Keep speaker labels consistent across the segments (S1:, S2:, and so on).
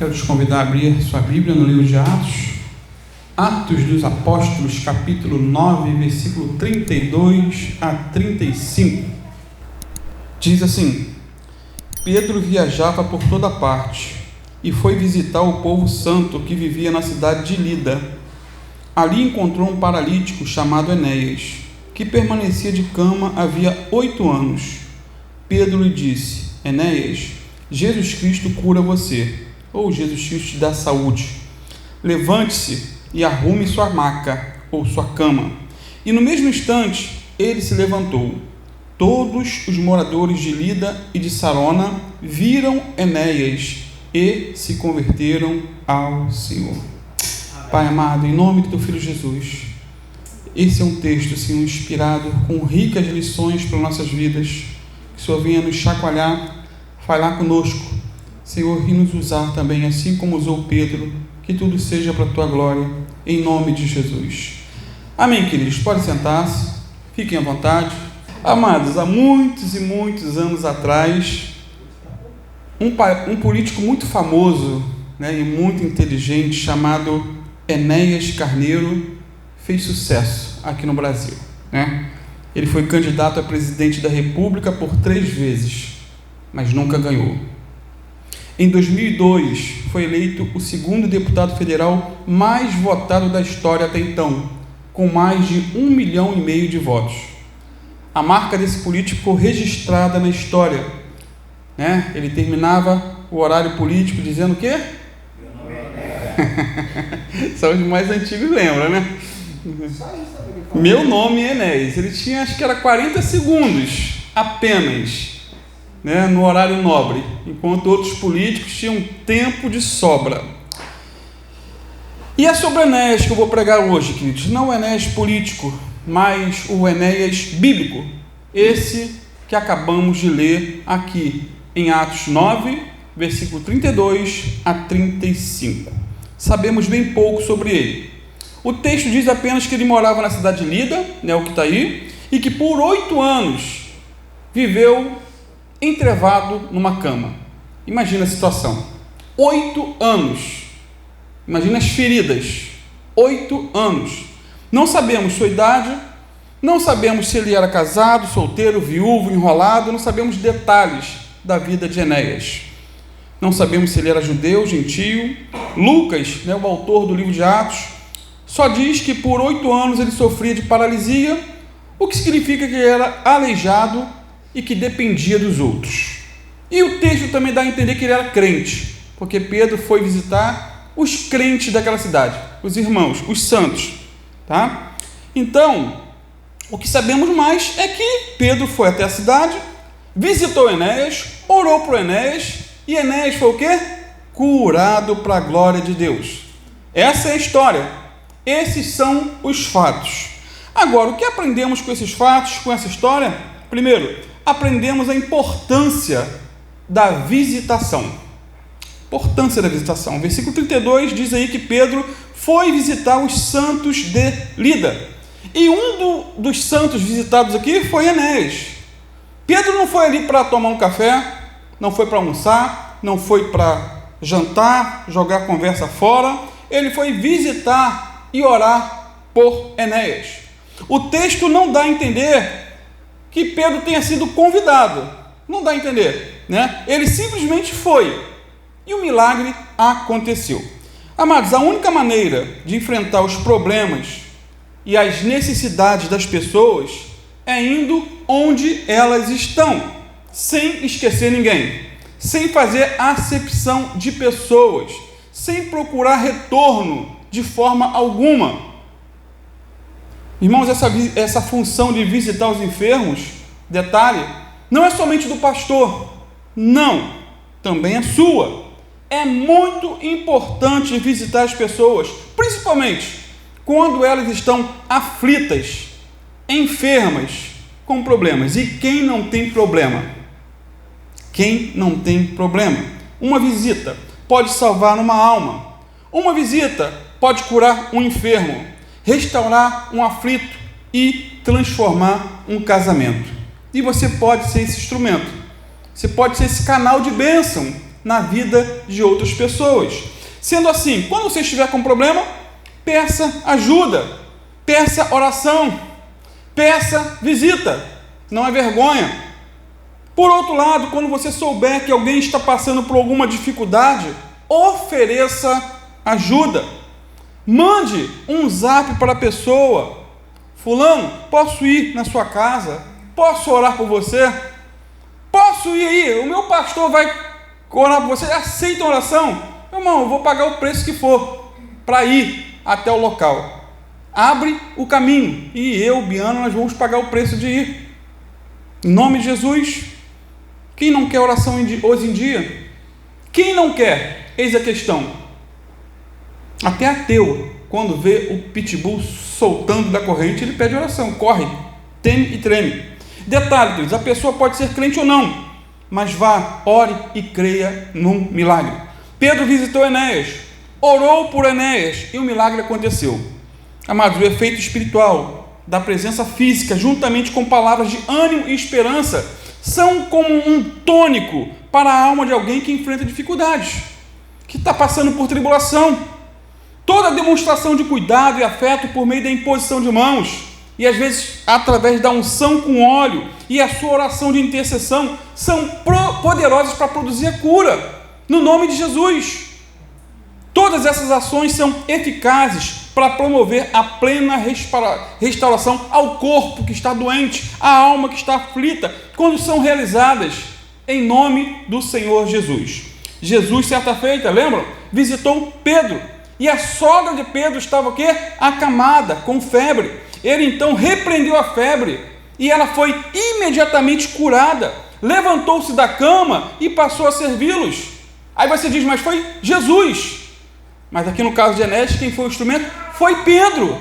S1: Quero te convidar a abrir sua Bíblia no livro de Atos, Atos dos Apóstolos, capítulo 9, versículo 32 a 35. Diz assim: Pedro viajava por toda parte e foi visitar o povo santo que vivia na cidade de Lida. Ali encontrou um paralítico chamado Enéas, que permanecia de cama havia 8 anos. Pedro lhe disse: Enéas, Jesus Cristo cura você, ou Jesus Cristo te dá saúde. Levante-se e arrume sua maca, ou sua cama. E no mesmo instante, ele se levantou. Todos os moradores de Lida e de Sarona viram Enéas e se converteram ao Senhor. Amém. Pai amado, em nome do teu Filho Jesus, esse é um texto, Senhor, inspirado com ricas lições para nossas vidas. Que o Senhor venha nos chacoalhar, falar conosco, Senhor, e nos usar também, assim como usou Pedro. Que tudo seja para a tua glória, em nome de Jesus. Amém, queridos? Podem sentar-se, fiquem à vontade. Amados, há muitos e muitos anos atrás, um político muito famoso, e muito inteligente, chamado Enéas Carneiro, fez sucesso aqui no Brasil. Ele foi candidato a presidente da República por 3 vezes, mas nunca ganhou. Em 2002, foi eleito o 2º deputado federal mais votado da história até então, com mais de 1,5 milhão de votos. A marca desse político ficou registrada na história. Ele terminava o horário político dizendo o quê? Meu nome é Enéas. Só os mais antigos lembram, né? Meu nome é Enéas. Ele tinha, acho que era 40 segundos apenas, no horário nobre, enquanto outros políticos tinham tempo de sobra. E é sobre Enéas que eu vou pregar hoje, queridos. Não o Enéas político, mas o Enéas bíblico, esse que acabamos de ler aqui em Atos 9, versículo 32 a 35. Sabemos bem pouco sobre ele. O texto diz apenas que ele morava na cidade de Lida, o que está aí, e que por 8 anos viveu entrevado numa cama. Imagina a situação. 8 anos. Imagina as feridas. 8 anos. Não sabemos sua idade, não sabemos se ele era casado, solteiro, viúvo, enrolado, não sabemos detalhes da vida de Enéas. Não sabemos se ele era judeu, gentio. Lucas, o autor do livro de Atos, só diz que por 8 anos ele sofria de paralisia, o que significa que ele era aleijado e que dependia dos outros. E o texto também dá a entender que ele era crente, porque Pedro foi visitar os crentes daquela cidade, os irmãos, os santos. Então, o que sabemos mais é que Pedro foi até a cidade, visitou Enéas, orou por Enéas, e Enéas foi o quê? Curado para a glória de Deus. Essa é a história. Esses são os fatos. Agora, o que aprendemos com esses fatos, com essa história? Primeiro, aprendemos a importância da visitação. Importância da visitação. Versículo 32 diz aí que Pedro foi visitar os santos de Lida. E dos santos visitados aqui foi Enéas. Pedro não foi ali para tomar um café, não foi para almoçar, não foi para jantar, jogar a conversa fora. Ele foi visitar e orar por Enéas. O texto não dá a entender que Pedro tenha sido convidado. Não dá a entender, Ele simplesmente foi. E o milagre aconteceu. Amados, a única maneira de enfrentar os problemas e as necessidades das pessoas é indo onde elas estão, sem esquecer ninguém, sem fazer acepção de pessoas, sem procurar retorno de forma alguma. Irmãos, essa função de visitar os enfermos, detalhe, não é somente do pastor, não, também é sua. É muito importante visitar as pessoas, principalmente quando elas estão aflitas, enfermas, com problemas. E quem não tem problema? Quem não tem problema? Uma visita pode salvar uma alma. Uma visita pode curar um enfermo, restaurar um aflito e transformar um casamento. E você pode ser esse instrumento. Você pode ser esse canal de bênção na vida de outras pessoas. Sendo assim, quando você estiver com problema, peça ajuda, peça oração, peça visita, não é vergonha. Por outro lado, quando você souber que alguém está passando por alguma dificuldade, ofereça ajuda. Mande um zap para a pessoa: fulano, posso ir na sua casa? Posso orar por você? Posso ir aí? O meu pastor vai orar por você. Aceita a oração? Irmão, eu vou pagar o preço que for para ir até o local. Abre o caminho e eu, Biano, nós vamos pagar o preço de ir. Em nome de Jesus. Quem não quer oração hoje em dia? Quem não quer? Eis a questão. Até ateu, quando vê o pitbull soltando da corrente, ele pede oração, corre, teme e treme. Detalhe, queridos, a pessoa pode ser crente ou não, mas vá, ore e creia num milagre. Pedro visitou Enéas, orou por Enéas e o milagre aconteceu. Amados, o efeito espiritual da presença física, juntamente com palavras de ânimo e esperança, são como um tônico para a alma de alguém que enfrenta dificuldades, que está passando por tribulação. Toda demonstração de cuidado e afeto por meio da imposição de mãos, e às vezes através da unção com óleo e a sua oração de intercessão, são poderosas para produzir a cura, no nome de Jesus. Todas essas ações são eficazes para promover a plena restauração ao corpo que está doente, à alma que está aflita, quando são realizadas em nome do Senhor Jesus. Jesus, certa feita, lembram? Visitou Pedro, e a sogra de Pedro estava o quê? Acamada, com febre. Ele então repreendeu a febre, e ela foi imediatamente curada, levantou-se da cama e passou a servi-los. Aí você diz, mas foi Jesus. Mas aqui no caso de Enéas, quem foi o instrumento? Foi Pedro.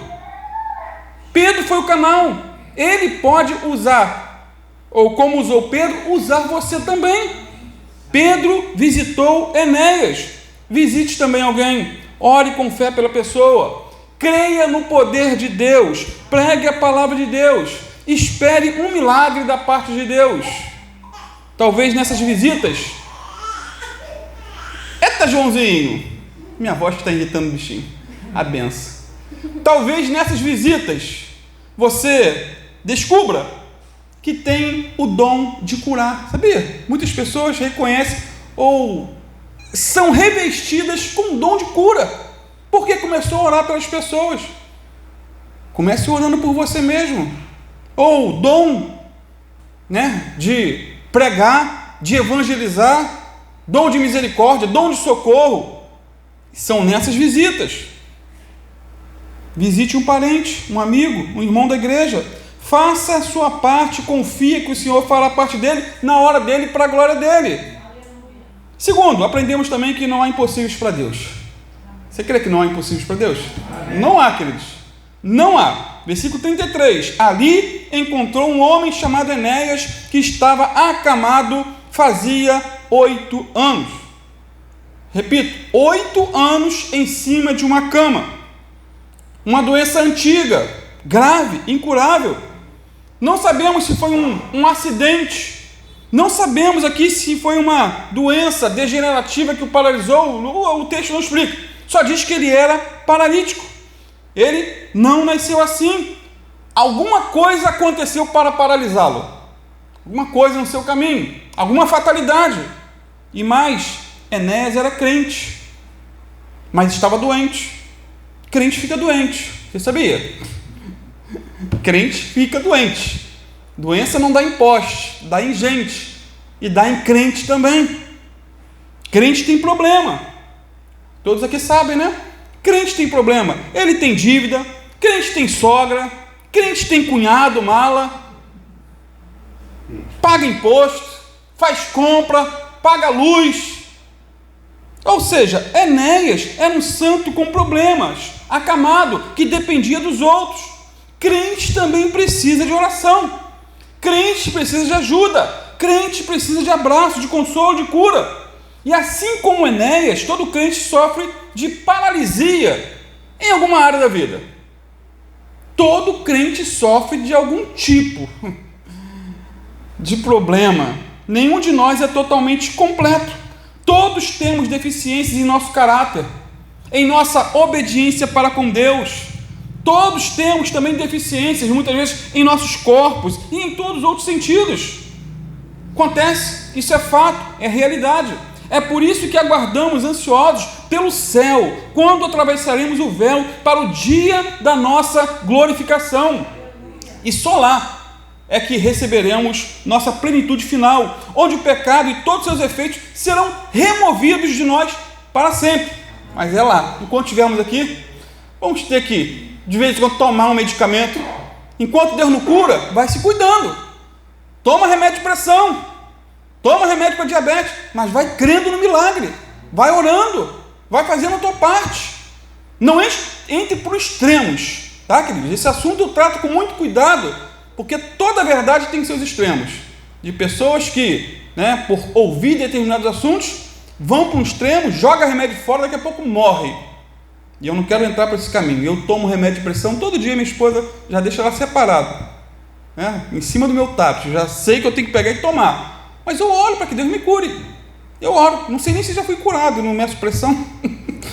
S1: Pedro foi o canal. Ele pode usar, ou como usou Pedro, usar você também. Pedro visitou Enéas. Visite também alguém. Ore com fé pela pessoa. Creia no poder de Deus. Pregue a palavra de Deus. Espere um milagre da parte de Deus. Talvez nessas visitas. Eita, Joãozinho! Minha voz está irritando o bichinho. A benção. Talvez nessas visitas você descubra que tem o dom de curar. Sabia? Muitas pessoas reconhecem ou são revestidas com o dom de cura, porque começou a orar pelas pessoas. Comece orando por você mesmo. Ou dom, de pregar, de evangelizar, dom de misericórdia, dom de socorro. São nessas visitas. Visite um parente, um amigo, um irmão da igreja. Faça a sua parte, confia que o Senhor fará parte dele, na hora dele, para a glória dele. Segundo, aprendemos também que não há impossíveis para Deus. Você crê que não há impossíveis para Deus? Amém. Não há, queridos. Não há. Versículo 33. Ali encontrou um homem chamado Enéas, que estava acamado fazia 8 anos. Repito, 8 anos em cima de uma cama. Uma doença antiga, grave, incurável. Não sabemos se foi um acidente. Não sabemos aqui se foi uma doença degenerativa que o paralisou. O texto não explica. Só diz que ele era paralítico. Ele não nasceu assim. Alguma coisa aconteceu para paralisá-lo. Alguma coisa no seu caminho. Alguma fatalidade. E mais, Enéas era crente, mas estava doente. Crente fica doente. Você sabia? Crente fica doente. Doença não dá em poste, dá em gente. E dá em crente também. Crente tem problema. Todos aqui sabem, né? Crente tem problema. Ele tem dívida. Crente tem sogra. Crente tem cunhado, mala. Paga imposto. Faz compra. Paga luz. Ou seja, Enéas era um santo com problemas, acamado, que dependia dos outros. Crente também precisa de oração. Crente precisa de ajuda. Crente precisa de abraço, de consolo, de cura. E assim como Enéas, todo crente sofre de paralisia em alguma área da vida. Todo crente sofre de algum tipo de problema. Nenhum de nós é totalmente completo. Todos temos deficiências em nosso caráter, em nossa obediência para com Deus. Todos temos também deficiências, muitas vezes, em nossos corpos e em todos os outros sentidos. Acontece, isso é fato, é realidade. É por isso que aguardamos ansiosos pelo céu, quando atravessaremos o véu para o dia da nossa glorificação. E só lá é que receberemos nossa plenitude final, onde o pecado e todos seus efeitos serão removidos de nós para sempre. Mas é lá, enquanto estivermos aqui, vamos ter que, de vez em quando, tomar um medicamento. Enquanto Deus não cura, vai se cuidando. Toma remédio de pressão, toma remédio para diabetes, mas vai crendo no milagre, vai orando, vai fazendo a tua parte. Não entre por extremos, tá, queridos? Esse assunto eu trato com muito cuidado, porque toda verdade tem seus extremos. De pessoas que, por ouvir determinados assuntos, vão para um extremo, joga remédio fora, daqui a pouco morre. E eu não quero entrar para esse caminho. Eu tomo remédio de pressão todo dia, minha esposa já deixa ela separada, em cima do meu tacho. Já sei que eu tenho que pegar e tomar. Mas eu oro para que Deus me cure. Eu oro. Não sei nem se já fui curado, não meço pressão.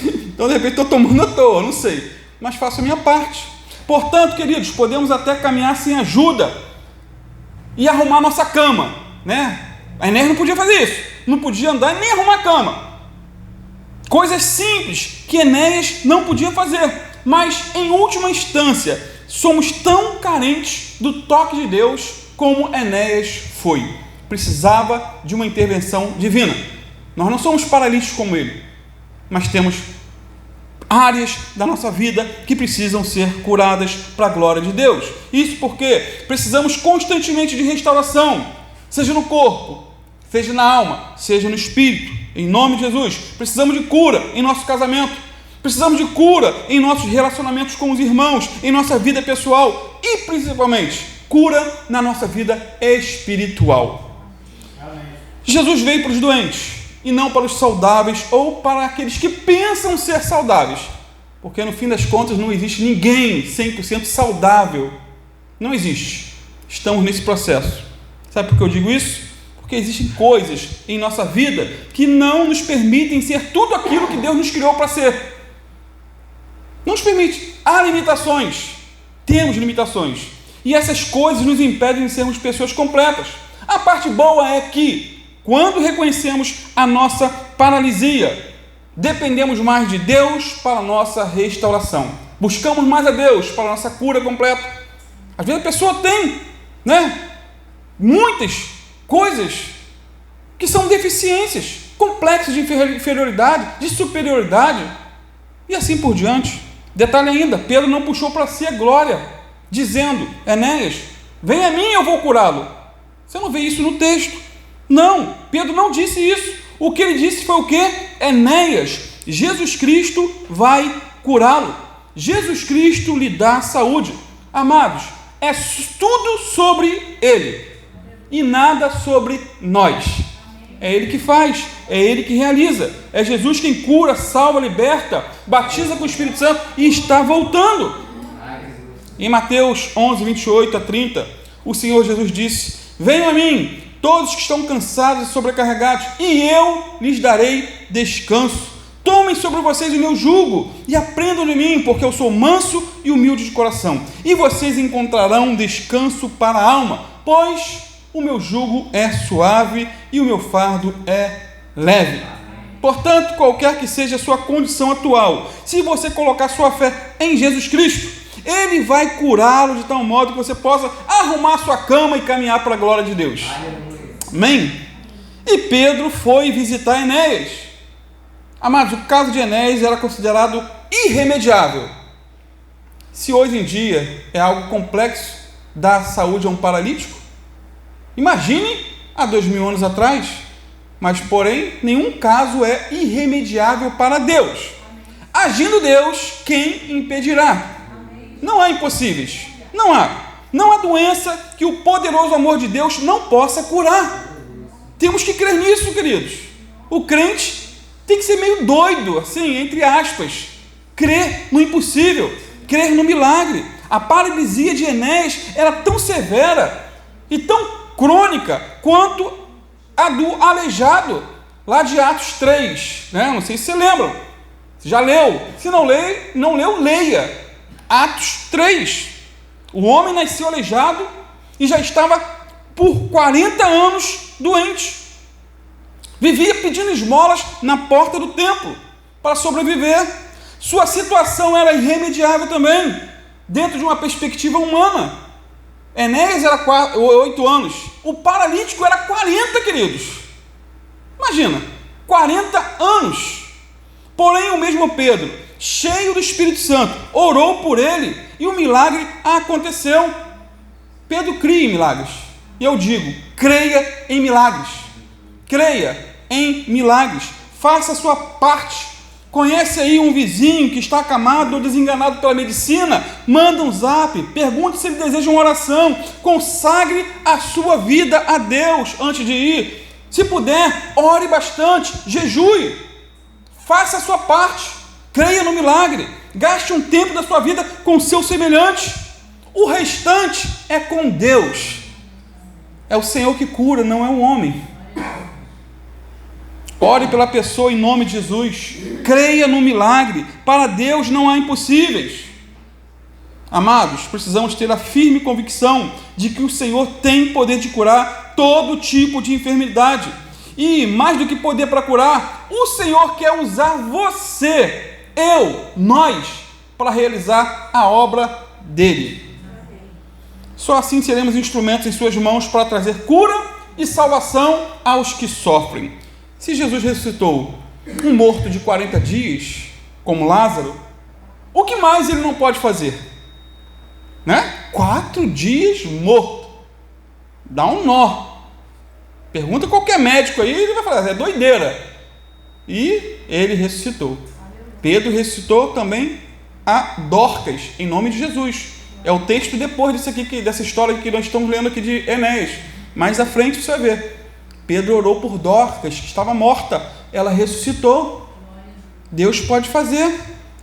S1: Então, de repente, estou tomando à toa, não sei. Mas faço a minha parte. Portanto, queridos, podemos até caminhar sem ajuda e arrumar nossa cama, A Enéas não podia fazer isso. Não podia andar nem arrumar a cama. Coisas simples que Enéas não podia fazer. Mas, em última instância, somos tão carentes do toque de Deus como Enéas foi. Precisava de uma intervenção divina. Nós não somos paralíticos como ele, mas temos áreas da nossa vida que precisam ser curadas para a glória de Deus. Isso porque precisamos constantemente de restauração, seja no corpo, seja na alma, seja no espírito. Em nome de Jesus, precisamos de cura em nosso casamento, precisamos de cura em nossos relacionamentos com os irmãos, em nossa vida pessoal e, principalmente, cura na nossa vida espiritual. Jesus veio para os doentes e não para os saudáveis ou para aqueles que pensam ser saudáveis, porque no fim das contas não existe ninguém 100% saudável. Não existe. Estamos nesse processo. Sabe por que eu digo isso? Porque existem coisas em nossa vida que não nos permitem ser tudo aquilo que Deus nos criou para ser. Não nos permite. Há limitações. Temos limitações. E essas coisas nos impedem de sermos pessoas completas. A parte boa é que, quando reconhecemos a nossa paralisia, dependemos mais de Deus para a nossa restauração. Buscamos mais a Deus para a nossa cura completa. Às vezes a pessoa tem, muitas coisas que são deficiências, complexos de inferioridade, de superioridade, e assim por diante. Detalhe ainda, Pedro não puxou para si a glória, dizendo: Enéas, vem a mim e eu vou curá-lo. Você não vê isso no texto. Não, Pedro não disse isso. O que ele disse foi o quê? Enéas, Jesus Cristo vai curá-lo. Jesus Cristo lhe dá saúde. Amados, é tudo sobre ele e nada sobre nós. É ele que faz, é ele que realiza. É Jesus quem cura, salva, liberta, batiza com o Espírito Santo e está voltando. Em Mateus 11, 28 a 30, o Senhor Jesus disse: venham a mim todos que estão cansados e sobrecarregados, e eu lhes darei descanso. Tomem sobre vocês o meu jugo e aprendam de mim, porque eu sou manso e humilde de coração, e vocês encontrarão descanso para a alma, pois o meu jugo é suave e o meu fardo é leve. Portanto, qualquer que seja a sua condição atual, se você colocar sua fé em Jesus Cristo, Ele vai curá-lo de tal modo que você possa arrumar sua cama e caminhar para a glória de Deus. Amém? E Pedro foi visitar Enéas. Amados, o caso de Enéas era considerado irremediável. Se hoje em dia é algo complexo dar saúde a um paralítico, imagine há 2000 anos atrás. Mas, porém, nenhum caso é irremediável para Deus. Agindo Deus, quem impedirá? Não há impossíveis. Não há. Não há doença que o poderoso amor de Deus não possa curar. Temos que crer nisso, queridos. O crente tem que ser meio doido, assim, entre aspas. Crer no impossível, crer no milagre. A paralisia de Enéas era tão severa e tão crônica quanto a do aleijado. lá de Atos 3, né? Não sei se você lembra, você já leu, se não leu, leia, Atos 3, o homem nasceu aleijado e já estava por 40 anos doente, vivia pedindo esmolas na porta do templo para sobreviver, sua situação era irremediável também, dentro de uma perspectiva humana. Enéas era 8 anos, o paralítico era 40, queridos, imagina, 40 anos, porém o mesmo Pedro, cheio do Espírito Santo, orou por ele e o milagre aconteceu. Pedro cria em milagres, e eu digo, creia em milagres, faça a sua parte. Conhece aí um vizinho que está acamado ou desenganado pela medicina? Manda um zap, pergunte se ele deseja uma oração, consagre a sua vida a Deus antes de ir. Se puder, ore bastante, jejue, faça a sua parte, creia no milagre, gaste um tempo da sua vida com seu semelhante. O restante é com Deus. É o Senhor que cura, não é o homem. Ore pela pessoa em nome de Jesus. Creia no milagre. Para Deus não há impossíveis. Amados, precisamos ter a firme convicção de que o Senhor tem poder de curar todo tipo de enfermidade. E mais do que poder para curar, o Senhor quer usar você, nós, para realizar a obra dele. Só assim seremos instrumentos em suas mãos para trazer cura e salvação aos que sofrem. Se Jesus ressuscitou um morto de 40 dias, como Lázaro, o que mais ele não pode fazer? 4 dias morto. Dá um nó. Pergunta qualquer médico aí, ele vai falar, é doideira. E ele ressuscitou. Pedro ressuscitou também a Dorcas, em nome de Jesus. É o texto depois disso aqui, dessa história que nós estamos lendo aqui de Enéas. Mais à frente você vai ver. Pedro orou por Dorcas, que estava morta, ela ressuscitou. Deus pode fazer,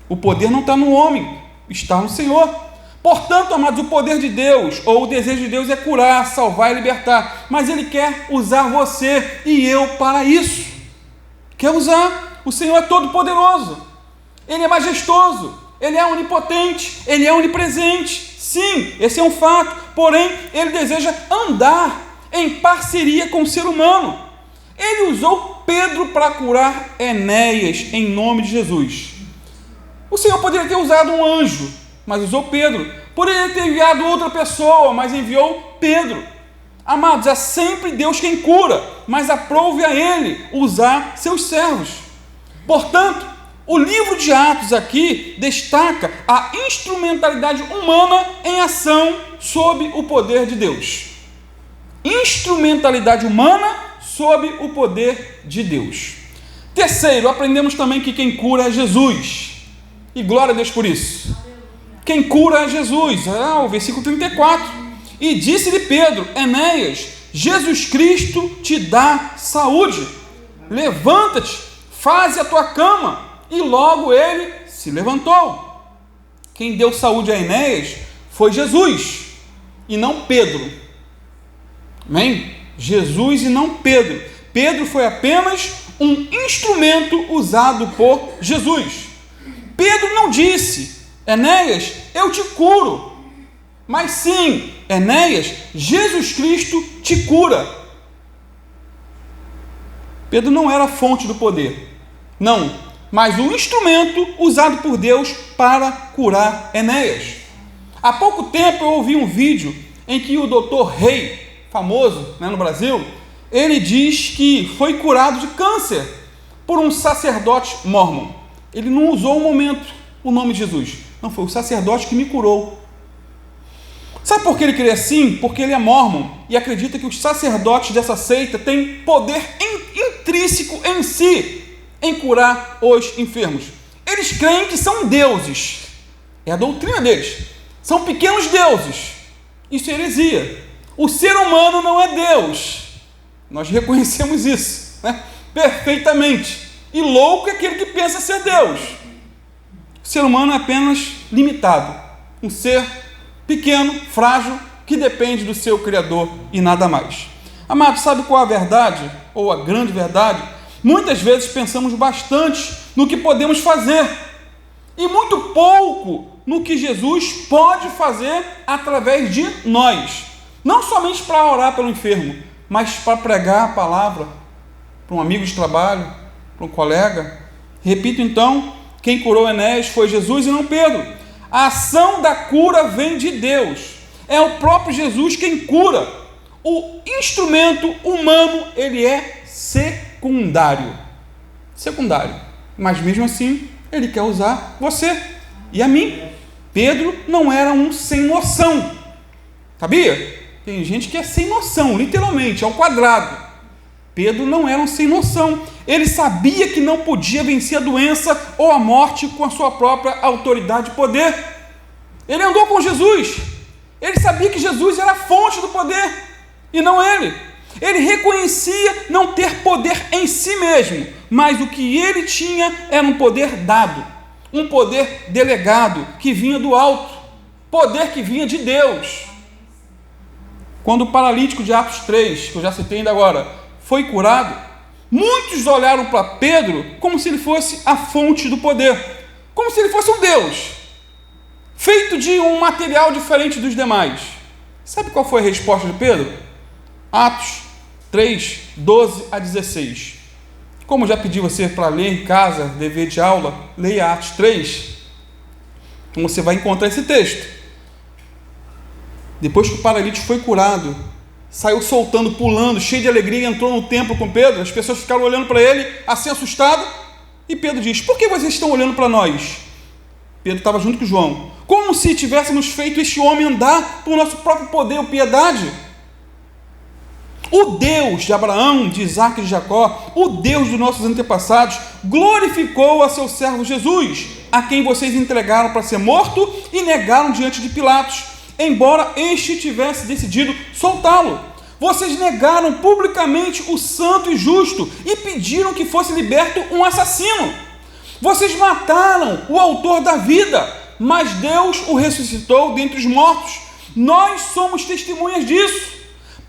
S1: o poder não está no homem, está no Senhor. Portanto, amados, o poder de Deus, ou o desejo de Deus é curar, salvar e libertar, mas Ele quer usar você e eu para isso, quer usar. O Senhor é todo poderoso, Ele é majestoso, Ele é onipotente, Ele é onipresente, sim, esse é um fato, porém, Ele deseja andar em parceria com o ser humano. Ele usou Pedro para curar Enéas em nome de Jesus. O Senhor poderia ter usado um anjo, mas usou Pedro. Poderia ter enviado outra pessoa, mas enviou Pedro. Amados, é sempre Deus quem cura, mas aprove a Ele usar seus servos. Portanto, o livro de Atos aqui destaca a instrumentalidade humana em ação sob o poder de Deus. Instrumentalidade humana sob o poder de Deus. Terceiro, aprendemos também que quem cura é Jesus, e glória a Deus por isso. Quem cura é Jesus, o versículo 34, e disse-lhe Pedro, Enéas, Jesus Cristo te dá saúde, levanta-te, faze a tua cama, e logo ele se levantou. Quem deu saúde a Enéas foi Jesus, e não Pedro. Amém? Jesus e não Pedro. Pedro foi apenas um instrumento usado por Jesus. Pedro não disse, Enéas, eu te curo. Mas sim, Enéas, Jesus Cristo te cura. Pedro não era a fonte do poder. Não, mas um instrumento usado por Deus para curar Enéas. Há pouco tempo eu ouvi um vídeo em que o Dr. Rei, famoso no Brasil, ele diz que foi curado de câncer por um sacerdote mórmon. Ele não usou um momento o nome de Jesus. Não, foi o sacerdote que me curou. Sabe por que ele crê assim? Porque ele é mórmon e acredita que os sacerdotes dessa seita têm poder intrínseco em si em curar os enfermos. Eles creem que são deuses. É a doutrina deles. São pequenos deuses. Isso é heresia. O ser humano não é Deus. Nós reconhecemos isso, perfeitamente. E louco é aquele que pensa ser Deus. O ser humano é apenas limitado. Um ser pequeno, frágil, que depende do seu Criador e nada mais. Amado, sabe qual é a verdade? Ou a grande verdade? Muitas vezes pensamos bastante no que podemos fazer e muito pouco no que Jesus pode fazer através de nós. Não somente para orar pelo enfermo, mas para pregar a palavra para um amigo de trabalho, para um colega. Repito então, quem curou Enéas foi Jesus e não Pedro. A ação da cura vem de Deus. É o próprio Jesus quem cura. O instrumento humano, ele é secundário. Secundário. Mas mesmo assim, ele quer usar você e a mim. Pedro não era um sem noção. Sabia? Tem gente que é sem noção, literalmente, ao quadrado. Pedro não era um sem noção. Ele sabia que não podia vencer a doença ou a morte com a sua própria autoridade e poder. Ele andou com Jesus. Ele sabia que Jesus era a fonte do poder e não ele. Ele reconhecia não ter poder em si mesmo, mas o que ele tinha era um poder dado, um poder delegado que vinha do alto, poder que vinha de Deus. Quando o paralítico de Atos 3, que eu já citei ainda agora, foi curado, muitos olharam para Pedro como se ele fosse a fonte do poder, como se ele fosse um Deus, feito de um material diferente dos demais. Sabe qual foi a resposta de Pedro? Atos 3, 12 a 16. Como já pedi você para ler em casa, dever de aula, leia Atos 3, então você vai encontrar esse texto. Depois que o paralítico foi curado, saiu soltando, pulando, cheio de alegria, entrou no templo com Pedro. As pessoas ficaram olhando para ele, assim assustado. E Pedro diz: por que vocês estão olhando para nós? Pedro estava junto com João. Como se tivéssemos feito este homem andar por nosso próprio poder ou piedade? O Deus de Abraão, de Isaac e de Jacó, o Deus dos nossos antepassados, glorificou a seu servo Jesus, a quem vocês entregaram para ser morto e negaram diante de Pilatos, embora este tivesse decidido soltá-lo. Vocês negaram publicamente o santo e justo e pediram que fosse liberto um assassino. Vocês mataram o autor da vida, mas Deus o ressuscitou dentre os mortos. Nós somos testemunhas disso.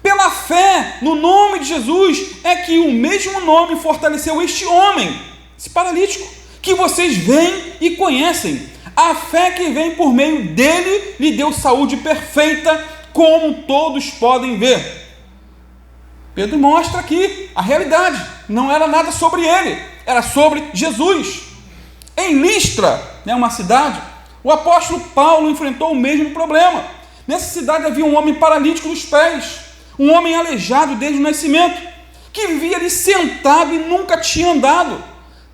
S1: Pela fé no nome de Jesus é que o mesmo nome fortaleceu este homem, esse paralítico, que vocês veem e conhecem. A fé que vem por meio dele lhe deu saúde perfeita, como todos podem ver. Pedro mostra aqui a realidade. Não era nada sobre ele, era sobre Jesus. Em Listra, uma cidade, o apóstolo Paulo enfrentou o mesmo problema. Nessa cidade havia um homem paralítico dos pés, um homem aleijado desde o nascimento, que vivia ali sentado e nunca tinha andado.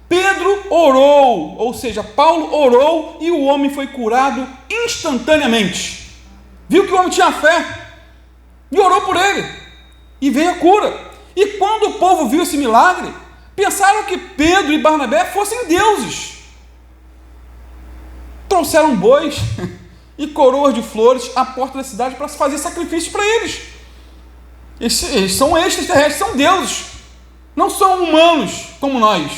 S1: Pedro orou, ou seja, Paulo orou e o homem foi curado instantaneamente. Viu que o homem tinha fé e orou por ele, e veio a cura. E quando o povo viu esse milagre, pensaram que Pedro e Barnabé fossem deuses. Trouxeram bois e coroas de flores à porta da cidade para se fazer sacrifício para eles. Eles são extraterrestres, são deuses, não são humanos como nós.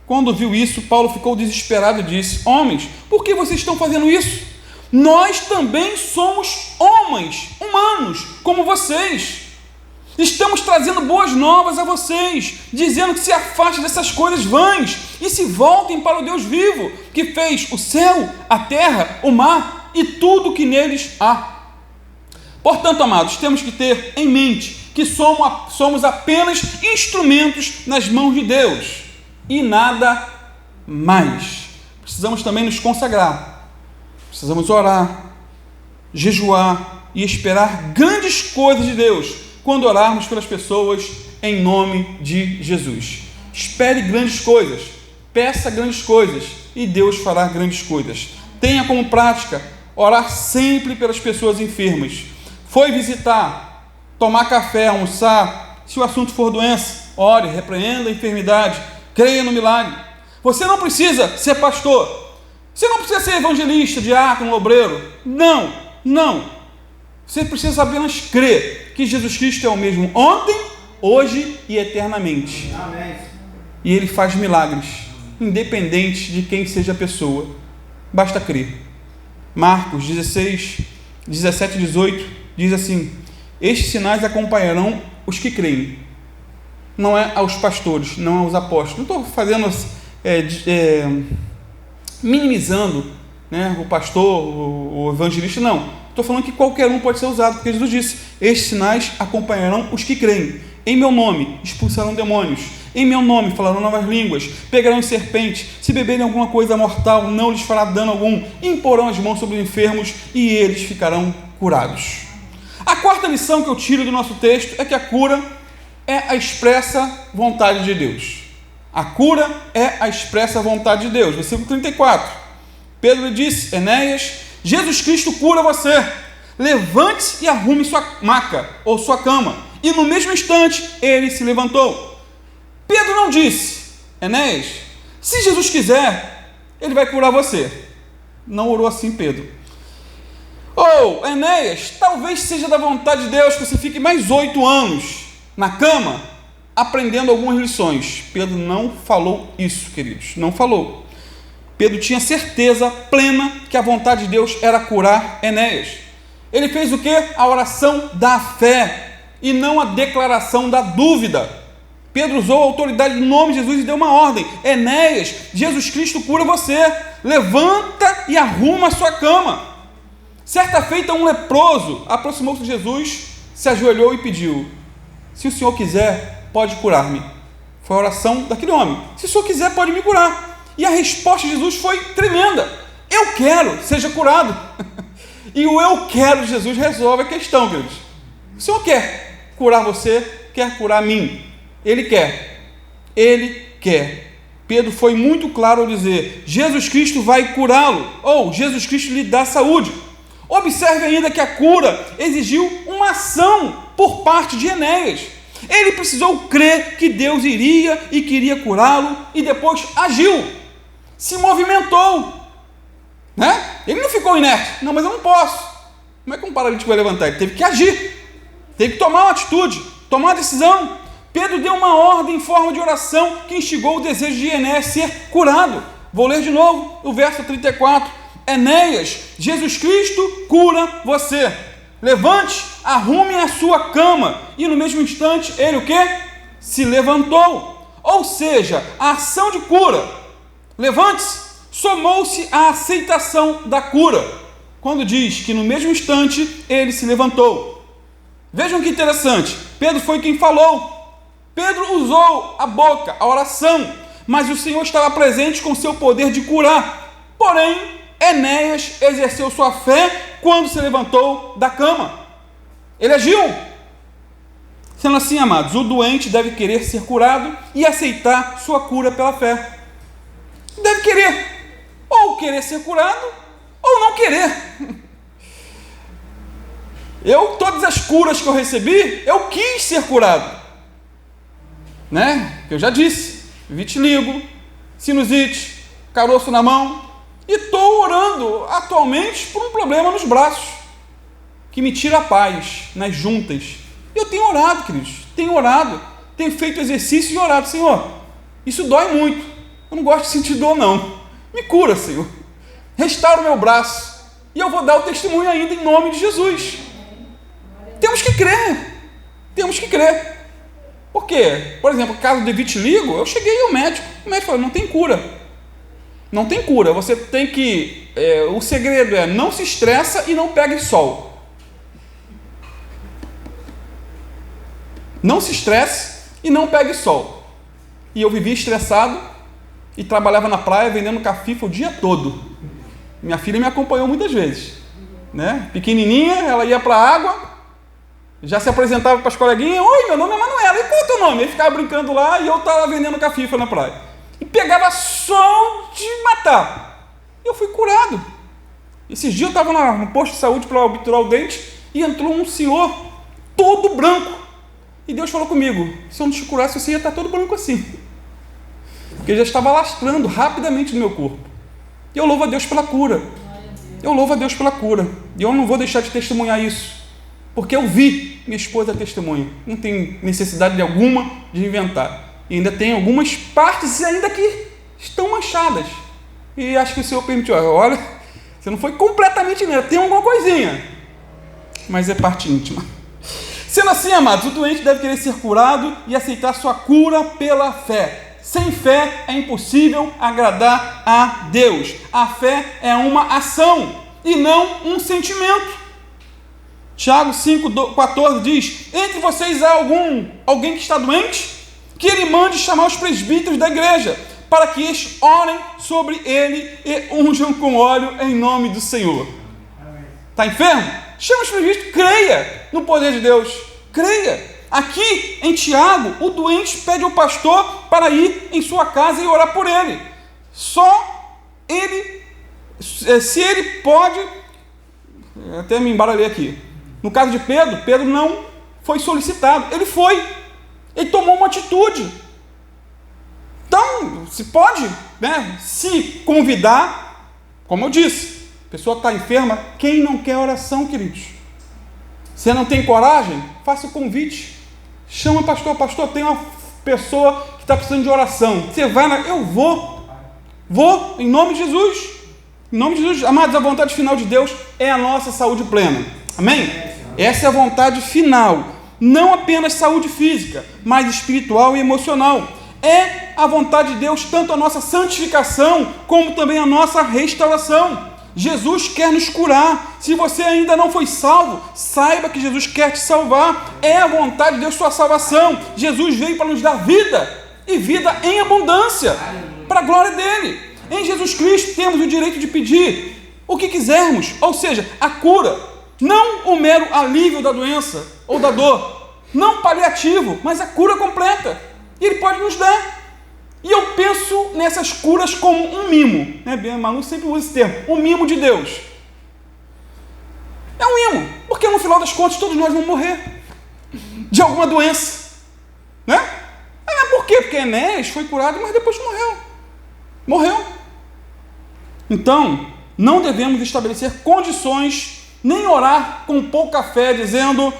S1: Quando viu isso, Paulo ficou desesperado e disse: homens, por que vocês estão fazendo isso? Nós também somos homens, humanos, como vocês. Estamos trazendo boas novas a vocês, dizendo que se afastem dessas coisas vãs e se voltem para o Deus vivo, que fez o céu, a terra, o mar e tudo que neles há. Portanto, amados, temos que ter em mente que somos apenas instrumentos nas mãos de Deus e nada mais. Precisamos também nos consagrar, precisamos orar, jejuar e esperar grandes coisas de Deus quando orarmos pelas pessoas em nome de Jesus. Espere grandes coisas, peça grandes coisas e Deus fará grandes coisas. Tenha como prática orar sempre pelas pessoas enfermas. Foi visitar, tomar café, almoçar, se o assunto for doença, ore, repreenda a enfermidade, creia no milagre. Você não precisa ser pastor, você não precisa ser evangelista, diácono, obreiro, não. Você precisa apenas crer que Jesus Cristo é o mesmo ontem, hoje e eternamente. Amém. E Ele faz milagres, independente de quem seja a pessoa, basta crer. Marcos 16, 17 e 18 diz assim: estes sinais acompanharão os que creem. não é aos pastores, não aos apóstolos. Não estou fazendo, minimizando, né, o pastor, o evangelista, não. Estou falando que qualquer um pode ser usado, porque Jesus disse: estes sinais acompanharão os que creem. Em meu nome expulsarão demônios, em meu nome falarão novas línguas, pegarão serpentes, se beberem alguma coisa mortal, não lhes fará dano algum, imporão as mãos sobre os enfermos e eles ficarão curados. A quarta lição que eu tiro do nosso texto é que a cura é a expressa vontade de Deus. A cura é a expressa vontade de Deus. Versículo 34. Pedro lhe disse: Enéas, Jesus Cristo cura você. Levante-se e arrume sua maca ou sua cama. E no mesmo instante ele se levantou. Pedro não disse: Enéas, se Jesus quiser, ele vai curar você. Não orou assim Pedro. Ou, Enéas, talvez seja da vontade de Deus que você fique mais 8 anos na cama, aprendendo algumas lições. Pedro não falou isso, queridos, não falou. Pedro tinha certeza plena que a vontade de Deus era curar Enéas. Ele fez o quê? A oração da fé, e não a declaração da dúvida. Pedro usou a autoridade do nome de Jesus e deu uma ordem: Enéas, Jesus Cristo cura você, levanta e arruma a sua cama. Certa feita, um leproso aproximou-se de Jesus, se ajoelhou e pediu: se o Senhor quiser, pode curar-me. Foi a oração daquele homem: se o Senhor quiser, pode me curar. E a resposta de Jesus foi tremenda: eu quero, seja curado. E o eu quero de Jesus resolve a questão, queridos. O Senhor quer curar você, quer curar mim. Ele quer. Ele quer. Pedro foi muito claro ao dizer: Jesus Cristo vai curá-lo, ou Jesus Cristo lhe dá saúde. Observe ainda que a cura exigiu uma ação por parte de Enéas. Ele precisou crer que Deus iria e queria curá-lo, e depois agiu, se movimentou, né? Ele não ficou inerte: não, mas eu não posso. Como é que um paralítico vai levantar? Ele teve que agir, teve que tomar uma atitude, tomar uma decisão. Pedro deu uma ordem em forma de oração que instigou o desejo de Enéas ser curado. Vou ler de novo o verso 34. Enéas, Jesus Cristo cura você. Levante, arrume a sua cama. E no mesmo instante, ele o quê? Se levantou. Ou seja, a ação de cura, levante-se, somou-se à aceitação da cura, quando diz que no mesmo instante ele se levantou. Vejam que interessante, Pedro foi quem falou. Pedro usou a boca, a oração, mas o Senhor estava presente com seu poder de curar. Porém, Enéas exerceu sua fé quando se levantou da cama. Ele agiu. Sendo assim, amados, o doente deve querer ser curado e aceitar sua cura pela fé. Deve querer, ou querer ser curado, ou não querer. Todas as curas que eu recebi, eu quis ser curado, né? Eu já disse: vitiligo, sinusite, caroço na mão, e estou orando atualmente por um problema nos braços, que me tira a paz nas juntas. Eu tenho orado, queridos, tenho feito exercício e orado: Senhor, isso dói muito, eu não gosto de sentir dor não, me cura, Senhor, restaura o meu braço, e eu vou dar o testemunho ainda em nome de Jesus. Temos que crer. Por quê? Por exemplo, no caso de vitiligo, eu cheguei ao médico, o médico falou: não tem cura, você tem que, o segredo é: não se estressa e não pegue sol. Não se estresse e não pegue sol. E eu vivia estressado e trabalhava na praia vendendo cafifa o dia todo. Minha filha me acompanhou muitas vezes, né? Pequenininha, ela ia para a água, já se apresentava para as coleguinhas: oi, meu nome é Manuela, e qual é o teu nome? Ele ficava brincando lá e eu estava vendendo cafifa na praia. E pegava sol de matar. Eu fui curado. Esses dias eu estava no posto de saúde para obturar o dente e entrou um senhor todo branco. E Deus falou comigo: se eu não te curasse, você ia estar todo branco assim. Porque já estava lastrando rapidamente no meu corpo. E eu louvo a Deus pela cura. E eu não vou deixar de testemunhar isso, porque eu vi minha esposa testemunha. Não tem necessidade alguma de inventar. E ainda tem algumas partes ainda que estão manchadas. E acho que o Senhor permitiu: olha, você não foi completamente nela, tem alguma coisinha, mas é parte íntima. Sendo assim, amados, o doente deve querer ser curado e aceitar sua cura pela fé. Sem fé é impossível agradar a Deus. A fé é uma ação e não um sentimento. Tiago 5,14 diz: entre vocês há alguém que está doente? Que ele mande chamar os presbíteros da igreja, para que estes orem sobre ele e unjam com óleo em nome do Senhor. Está enfermo? Chama os presbíteros, creia no poder de Deus, creia. Aqui em Tiago, o doente pede ao pastor para ir em sua casa e orar por ele. Só ele, se ele pode, até me embaralhei aqui. No caso de Pedro, Pedro não foi solicitado, ele foi, ele tomou uma atitude. Então, se pode, se convidar, como eu disse, a pessoa está enferma, quem não quer oração, queridos? Você não tem coragem? Faça o convite. Chama pastor, tem uma pessoa que está precisando de oração. Você vai eu vou, em nome de Jesus. Em nome de Jesus, amados, a vontade final de Deus é a nossa saúde plena. Amém? Essa é a vontade final. Não apenas saúde física, mas espiritual e emocional. É a vontade de Deus, tanto a nossa santificação, como também a nossa restauração. Jesus quer nos curar. Se você ainda não foi salvo, saiba que Jesus quer te salvar. É a vontade de Deus sua salvação. Jesus veio para nos dar vida, e vida em abundância, para a glória dele. Em Jesus Cristo temos o direito de pedir o que quisermos, ou seja, a cura, não o mero alívio da doença ou da dor, não paliativo, mas a cura completa. E ele pode nos dar. E eu penso nessas curas como um mimo, Manu sempre usa esse termo, um mimo de Deus. É um mimo, porque no final das contas todos nós vamos morrer de alguma doença, por quê? Porque Enéas foi curado, mas depois morreu. Então, não devemos estabelecer condições, nem orar com pouca fé, dizendo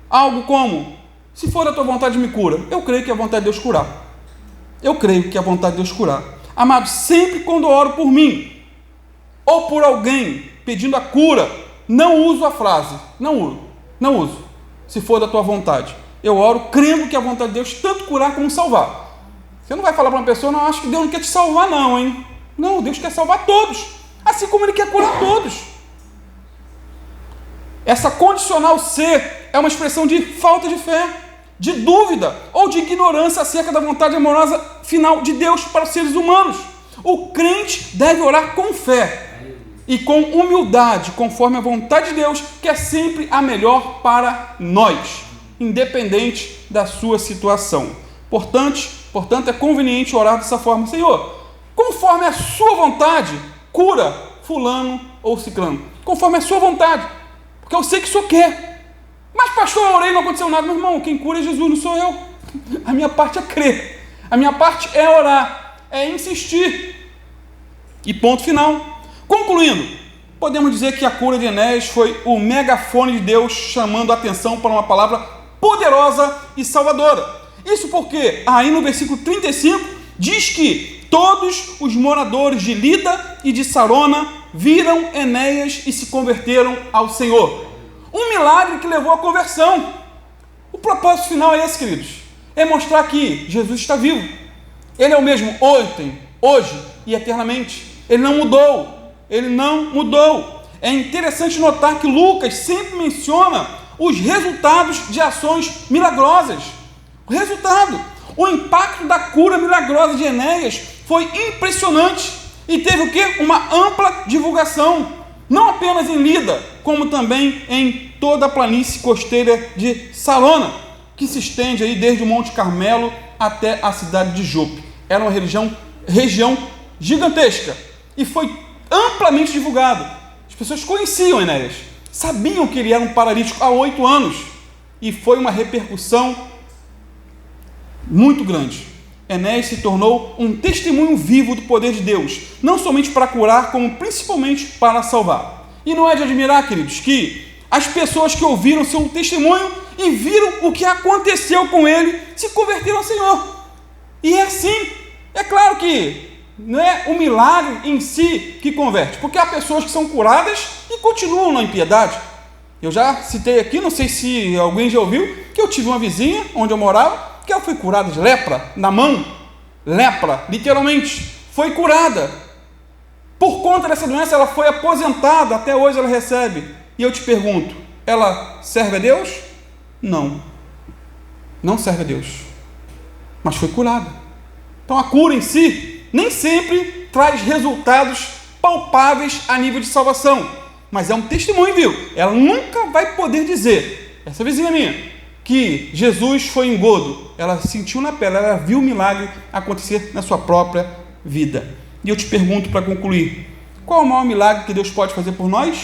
S1: algo como: se for da tua vontade, me cura. Eu creio que é a vontade de Deus curar. Amados, sempre quando eu oro por mim, ou por alguém pedindo a cura, não uso a frase, não uso, se for da tua vontade. Eu oro crendo que é a vontade de Deus tanto curar como salvar. Você não vai falar para uma pessoa: não, acho que Deus não quer te salvar não, hein? Não, Deus quer salvar todos, assim como Ele quer curar todos. Essa condicional ser é uma expressão de falta de fé, de dúvida ou de ignorância acerca da vontade amorosa final de Deus para os seres humanos. O crente deve orar com fé e com humildade, conforme a vontade de Deus, que é sempre a melhor para nós, independente da sua situação. Portanto, é conveniente orar dessa forma: Senhor, conforme a sua vontade, cura fulano ou ciclano, conforme a sua vontade, porque eu sei que o Senhor quer. Mas pastor, eu orei e não aconteceu nada. Meu irmão, quem cura é Jesus, não sou eu. A minha parte é crer, a minha parte é orar, é insistir, e ponto final. Concluindo, podemos dizer que a cura de Enéas foi o megafone de Deus chamando a atenção para uma palavra poderosa e salvadora. Isso porque aí no versículo 35 diz que todos os moradores de Lida e de Sarona viram Enéas e se converteram ao Senhor. Um milagre que levou à conversão. O propósito final é esse, queridos: é mostrar que Jesus está vivo. Ele é o mesmo ontem, hoje e eternamente. Ele não mudou. É interessante notar que Lucas sempre menciona os resultados de ações milagrosas. O impacto da cura milagrosa de Enéas foi impressionante e teve o quê? Uma ampla divulgação, não apenas em Lida, como também em toda a planície costeira de Sarona, que se estende aí desde o Monte Carmelo até a cidade de Jope. Era uma região gigantesca e foi amplamente divulgado. As pessoas conheciam Enéas, sabiam que ele era um paralítico há 8 anos, e foi uma repercussão muito grande. Enéas se tornou um testemunho vivo do poder de Deus, não somente para curar, como principalmente para salvar. E não é de admirar, queridos, que as pessoas que ouviram seu testemunho e viram o que aconteceu com ele se converteram ao Senhor. E é assim. É claro que não é o milagre em si que converte, porque há pessoas que são curadas e continuam na impiedade. Eu já citei aqui, não sei se alguém já ouviu, que eu tive uma vizinha, onde eu morava, que ela foi curada de lepra, na mão. Lepra, literalmente, foi curada. Por conta dessa doença, ela foi aposentada, até hoje ela recebe. E eu te pergunto, ela serve a Deus? Não. Não serve a Deus. Mas foi curada. Então a cura em si, nem sempre traz resultados palpáveis a nível de salvação. Mas é um testemunho, viu? Ela nunca vai poder dizer, essa vizinha minha, que Jesus foi engodo. Ela sentiu na pele, ela viu o milagre acontecer na sua própria vida. E eu te pergunto para concluir, qual é o maior milagre que Deus pode fazer por nós?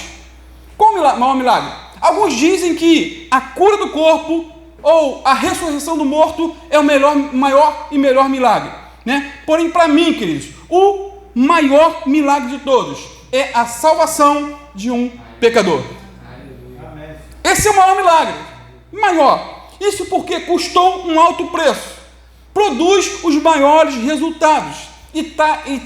S1: Qual o maior milagre? Alguns dizem que a cura do corpo ou a ressurreição do morto é o maior e melhor milagre, né? Porém, para mim, queridos, o maior milagre de todos é a salvação de um pecador. Esse é o maior milagre, maior. Isso porque custou um alto preço, produz os maiores resultados e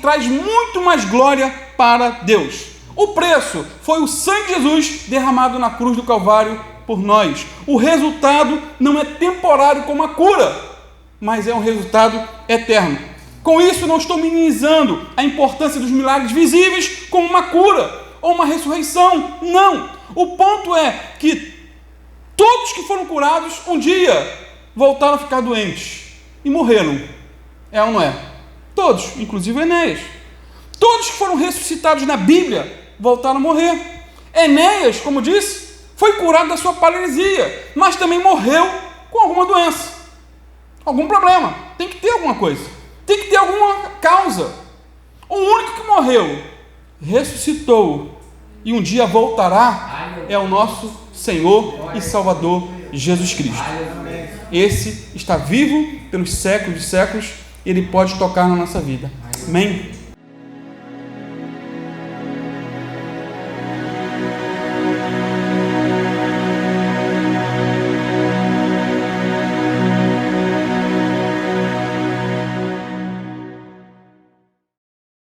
S1: traz muito mais glória para Deus. O preço foi o sangue de Jesus derramado na cruz do Calvário por nós. O resultado não é temporário como a cura, mas é um resultado eterno. Com isso, não estou minimizando a importância dos milagres visíveis como uma cura ou uma ressurreição. Não. O ponto é que todos que foram curados um dia voltaram a ficar doentes e morreram. É ou não é? Todos, inclusive Enéas. Todos que foram ressuscitados na Bíblia voltaram a morrer. Enéas, como disse, foi curado da sua paralisia, mas também morreu com alguma doença, algum problema. Tem que ter alguma coisa, tem que ter alguma causa. O único que morreu, ressuscitou e um dia voltará é o nosso Senhor e Salvador Jesus Cristo. Esse está vivo pelos séculos de séculos, ele pode tocar na nossa vida. Amém?